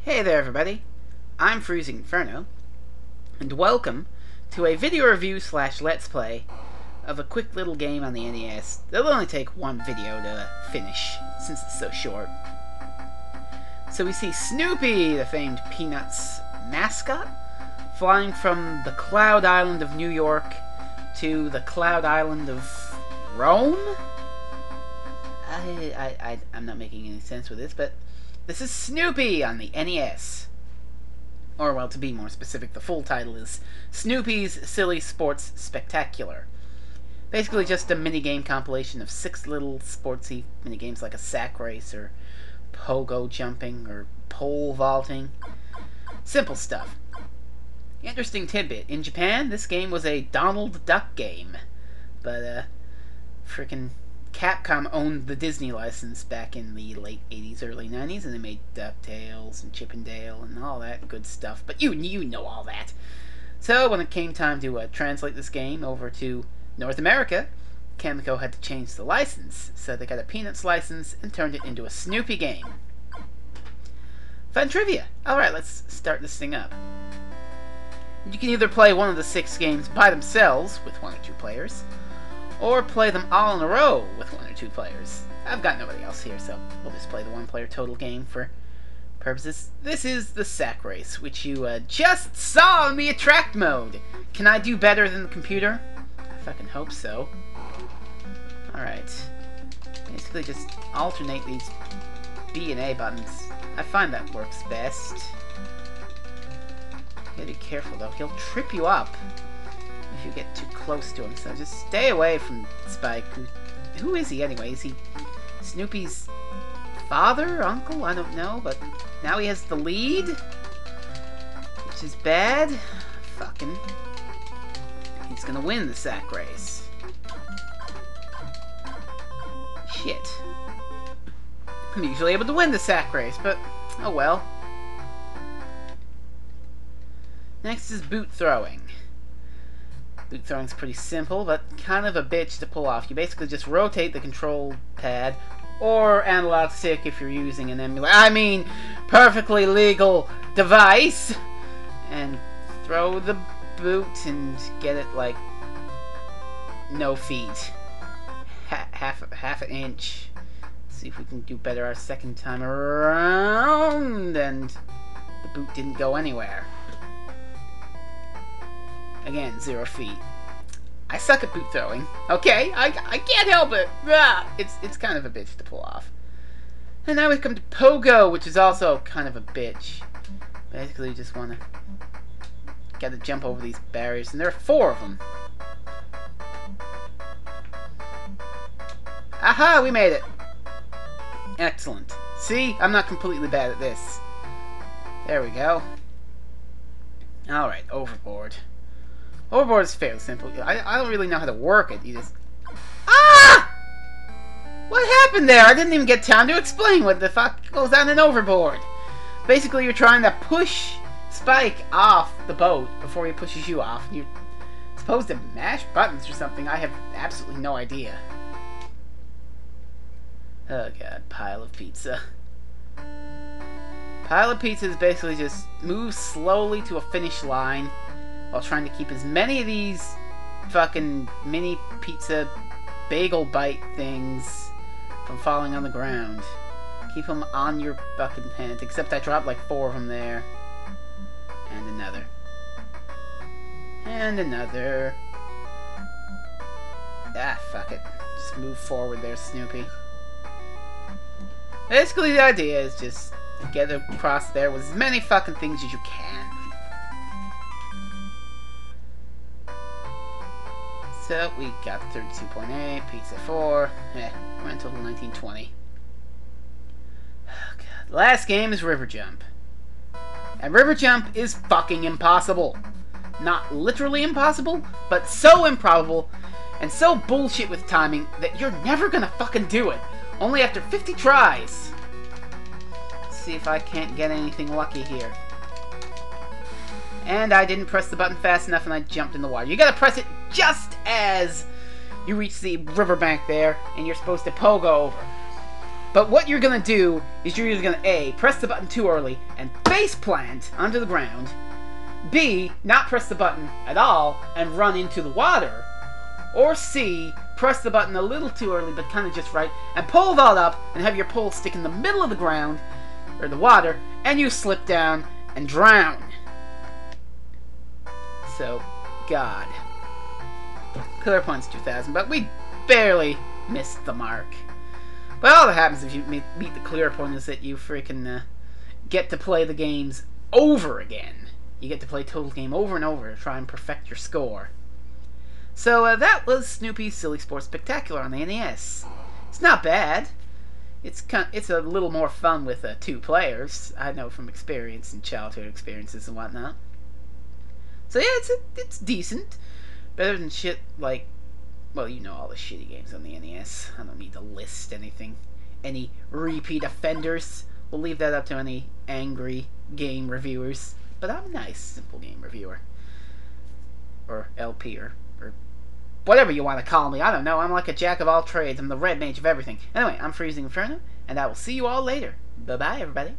Hey there everybody, I'm Freezing Inferno, and welcome to a video review slash let's play of a quick little game on the NES. It'll only take one video to finish, since it's so short. So we see Snoopy, the famed Peanuts mascot, flying from the Cloud Island of New York to the Cloud Island of Rome? I'm not making any sense with this, but this is Snoopy on the NES. Or, well, to be more specific, the full title is Snoopy's Silly Sports Spectacular. Basically just a minigame compilation of 6 little sportsy minigames like a sack race, or pogo jumping, or pole vaulting. Simple stuff. Interesting tidbit. In Japan, this game was a Donald Duck game. But, frickin' Capcom owned the Disney license back in the late 80s, early 90s, and they made DuckTales and Chip and Dale and all that good stuff. But you know all that. So when it came time to translate this game over to North America, Camco had to change the license. So they got a Peanuts license and turned it into a Snoopy game. Fun trivia. Alright, let's start this thing up. You can either play one of the 6 games by themselves, with 1 or 2 players, or play them all in a row with 1 or 2 players. I've got nobody else here, so we'll just play the 1-player total game for purposes. This is the sack race, which you just saw in the attract mode. Can I do better than the computer? I fucking hope so. Alright. Basically just alternate these B and A buttons. I find that works best. You gotta be careful though, he'll trip you up if you get too close to him, so just stay away from Spike. Who is he anyway? Is he Snoopy's father? Uncle? I don't know, but now he has the lead, which is bad. Fucking. He's gonna win the sack race. Shit. I'm usually able to win the sack race, but oh well. Next is boot throwing. Boot throwing's pretty simple, but kind of a bitch to pull off. You basically just rotate the control pad, or analog stick if you're using an emulator. Perfectly legal device! And throw the boot and get it, like, no feet. Half an inch. See if we can do better our second time around. And the boot didn't go anywhere. Again, 0 feet. I suck at boot throwing. Okay, I can't help it. It's kind of a bitch to pull off. And now we come to Pogo, which is also kind of a bitch. Basically, you just want to jump over these barriers, and there are 4 of them. Aha, we made it. Excellent. See, I'm not completely bad at this. There we go. Alright, overboard. Overboard is fairly simple. I don't really know how to work it. You just... Ah! What happened there? I didn't even get time to explain what the fuck goes on an overboard. Basically, you're trying to push Spike off the boat before he pushes you off. You're supposed to mash buttons or something. I have absolutely no idea. Oh god, pile of pizza. Pile of pizza is basically just move slowly to a finish line while trying to keep as many of these fucking mini pizza bagel bite things from falling on the ground. Keep them on your fucking hand, except I dropped like 4 of them there. And another. And another. Ah, fuck it. Just move forward there, Snoopy. Basically, the idea is just get across there with as many fucking things as you can. So, we got 32.8, pizza 4, grand total 1920. Oh god. The last game is River Jump. And River Jump is fucking impossible. Not literally impossible, but so improbable, and so bullshit with timing, that you're never gonna fucking do it. Only after 50 tries. Let's see if I can't get anything lucky here. And I didn't press the button fast enough and I jumped in the water. You gotta press it just as you reach the riverbank there, and you're supposed to pogo over. But what you're going to do is you're either going to A, press the button too early and face plant onto the ground, B, not press the button at all and run into the water, or C, press the button a little too early but kind of just right and pull that up and have your pole stick in the middle of the ground or the water and you slip down and drown. So, God. Clear Points 2000, but we barely missed the mark. But all that happens if you meet the clear point is that you freaking get to play the games over again. You get to play Total Game over and over to try and perfect your score. So that was Snoopy's Silly Sports Spectacular on the NES. It's not bad. It's a little more fun with 2 players. I know from experience and childhood experiences and whatnot. So yeah, it's decent. Better than shit like, well, you know all the shitty games on the NES. I don't need to list anything. Any repeat offenders. We'll leave that up to any angry game reviewers. But I'm a nice, simple game reviewer. Or LP or whatever you want to call me. I don't know. I'm like a jack of all trades. I'm the red mage of everything. Anyway, I'm Freezing Inferno, and I will see you all later. Bye-bye, everybody.